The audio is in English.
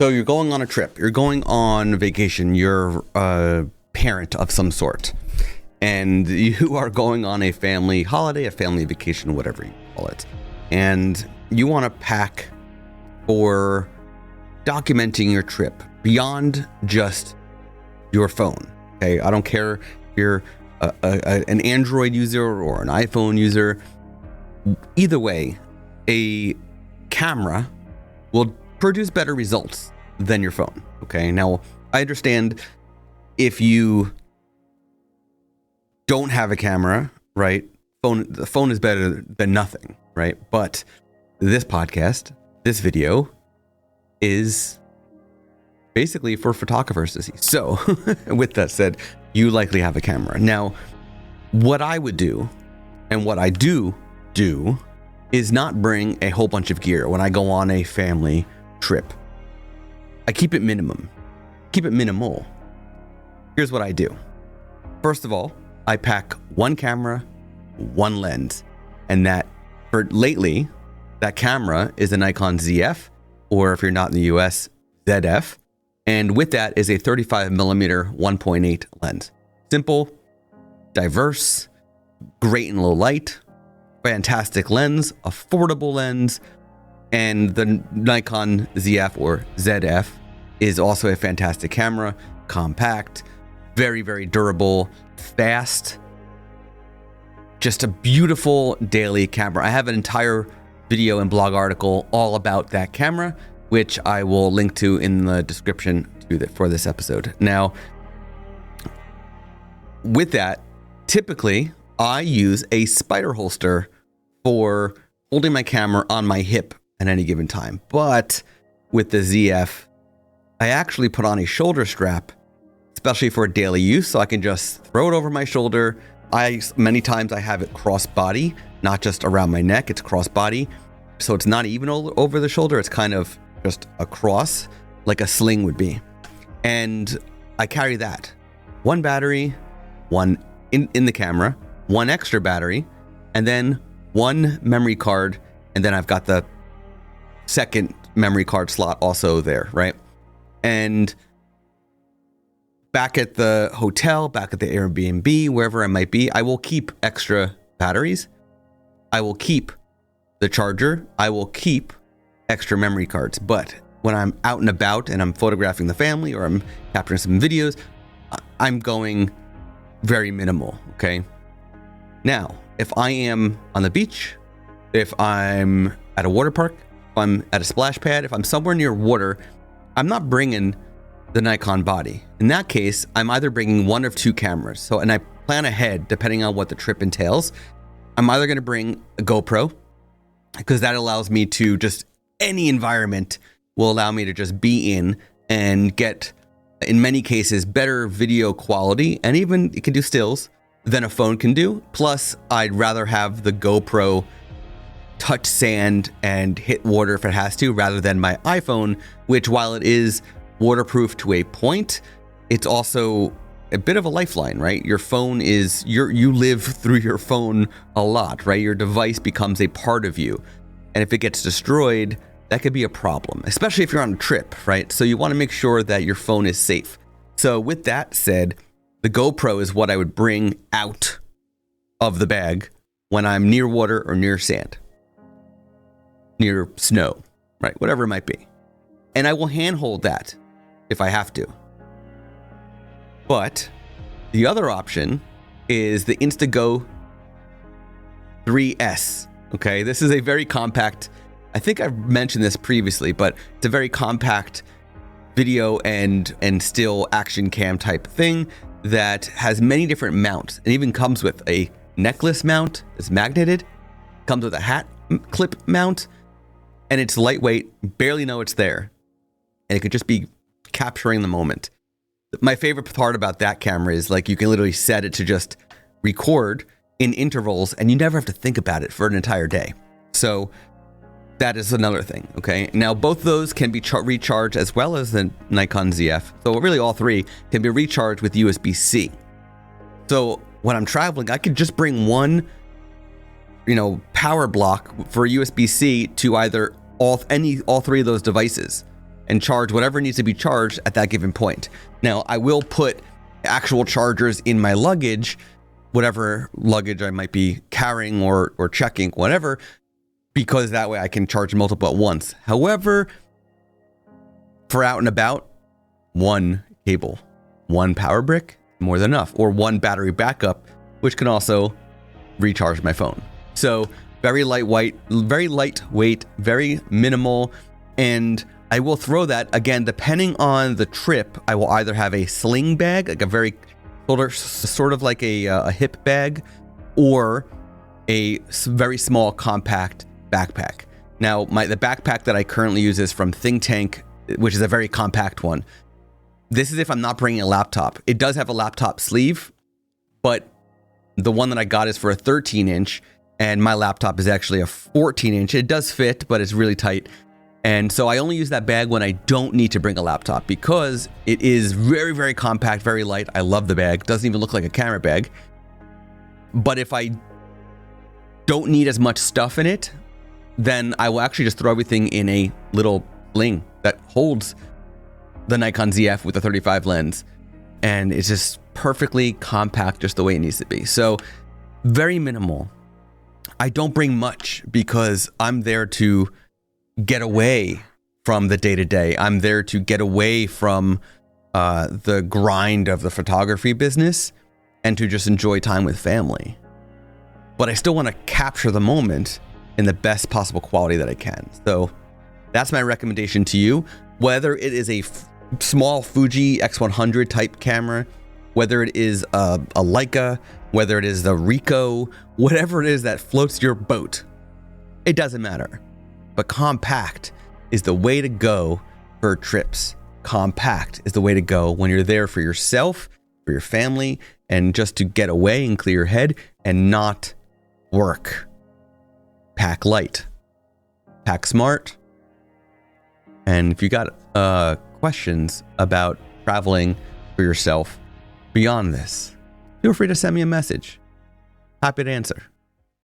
So you're going on a trip, you're going on vacation, you're a parent of some sort, and you are going on a family holiday, a family vacation, whatever you call it. And you want to pack for documenting your trip beyond just your phone. Okay, I don't care if you're an Android user or an iPhone user. Either way, a camera will produce better results than your phone. Okay, now I understand if you don't have a camera, right? The phone is better than nothing, right? But this podcast, this video, is basically for photographers to see. So with that said, you likely have a camera. Now, what I would do and what I do is not bring a whole bunch of gear when I go on a family trip. I keep it minimal. Here's what I do. First of all, I pack one camera, one lens, and that for lately, that camera is a Nikon ZF, or if you're not in the US, ZF. And with that is a 35mm 1.8 lens. Simple, diverse, great in low light, fantastic lens, affordable lens. And the Nikon ZF or ZF is also a fantastic camera, compact, very, very durable, fast, just a beautiful daily camera. I have an entire video and blog article all about that camera, which I will link to in the description for this episode. Now, with that, typically I use a spider holster for holding my camera on my hip at any given time. But with the ZF, I actually put on a shoulder strap, especially for daily use, so I can just throw it over my shoulder. Many times I have it cross-body, not just around my neck, it's cross-body. So it's not even over the shoulder, it's kind of just across, like a sling would be. And I carry that. One battery, one in the camera, one extra battery, and then one memory card, and then I've got the second memory card slot also there, right? And back at the hotel, back at the Airbnb, wherever I might be, I will keep extra batteries. I will keep the charger. I will keep extra memory cards. But when I'm out and about and I'm photographing the family or I'm capturing some videos, I'm going very minimal, okay? Now, if I am on the beach, if I'm at a water park, if I'm at a splash pad, if I'm somewhere near water, I'm not bringing the Nikon body. In that case, I'm either bringing one of two cameras. And I plan ahead, depending on what the trip entails. I'm either going to bring a GoPro, because that allows me to just, any environment will allow me to just be in and get, in many cases, better video quality, and even it can do stills than a phone can do. Plus, I'd rather have the GoPro touch sand and hit water if it has to, rather than my iPhone, which, while it is waterproof to a point, it's also a bit of a lifeline, right? Your phone is, you live through your phone a lot, right? Your device becomes a part of you. And if it gets destroyed, that could be a problem, especially if you're on a trip, right? So you want to make sure that your phone is safe. So with that said, the GoPro is what I would bring out of the bag when I'm near water or near sand, near snow, right? Whatever it might be. And I will handhold that if I have to. But the other option is the Instago 3S. Okay, this is a very compact, I think I've mentioned this previously, but it's a very compact video and still action cam type thing that has many different mounts. It even comes with a necklace mount that's magneted, comes with a hat clip mount, and it's lightweight, barely know it's there. And it could just be capturing the moment. My favorite part about that camera is, like, you can literally set it to just record in intervals and you never have to think about it for an entire day. So that is another thing, okay? Now, both those can be recharged, as well as the Nikon ZF. So really all three can be recharged with USB-C. So when I'm traveling, I could just bring one, power block for USB-C to either all three of those devices. and charge whatever needs to be charged at that given point. Now, I will put actual chargers in my luggage, whatever luggage I might be carrying or checking, whatever, because that way I can charge multiple at once. However, for out and about, one cable, one power brick, more than enough, or one battery backup, which can also recharge my phone. So very lightweight, very minimal. And I will throw that, again, depending on the trip, I will either have a sling bag, like a very sort of like a hip bag, or a very small compact backpack. Now, the backpack that I currently use is from Think Tank, which is a very compact one. This is if I'm not bringing a laptop. It does have a laptop sleeve, but the one that I got is for a 13-inch, and my laptop is actually a 14-inch. It does fit, but it's really tight. And so I only use that bag when I don't need to bring a laptop, because it is very, very compact, very light. I love the bag. Doesn't even look like a camera bag. But if I don't need as much stuff in it, then I will actually just throw everything in a little sling that holds the Nikon ZF with the 35 lens. And it's just perfectly compact, just the way it needs to be. So very minimal. I don't bring much because I'm there to get away from the day-to-day. I'm there to get away from the grind of the photography business and to just enjoy time with family. But I still want to capture the moment in the best possible quality that I can. So that's my recommendation to you. Whether it is a small Fuji X100 type camera, whether it is a Leica, whether it is the Ricoh, whatever it is that floats your boat, it doesn't matter. But compact is the way to go for trips. Compact is the way to go when you're there for yourself, for your family, and just to get away and clear your head and not work. Pack light, pack smart. And if you got questions about traveling for yourself beyond this, feel free to send me a message. Happy to answer.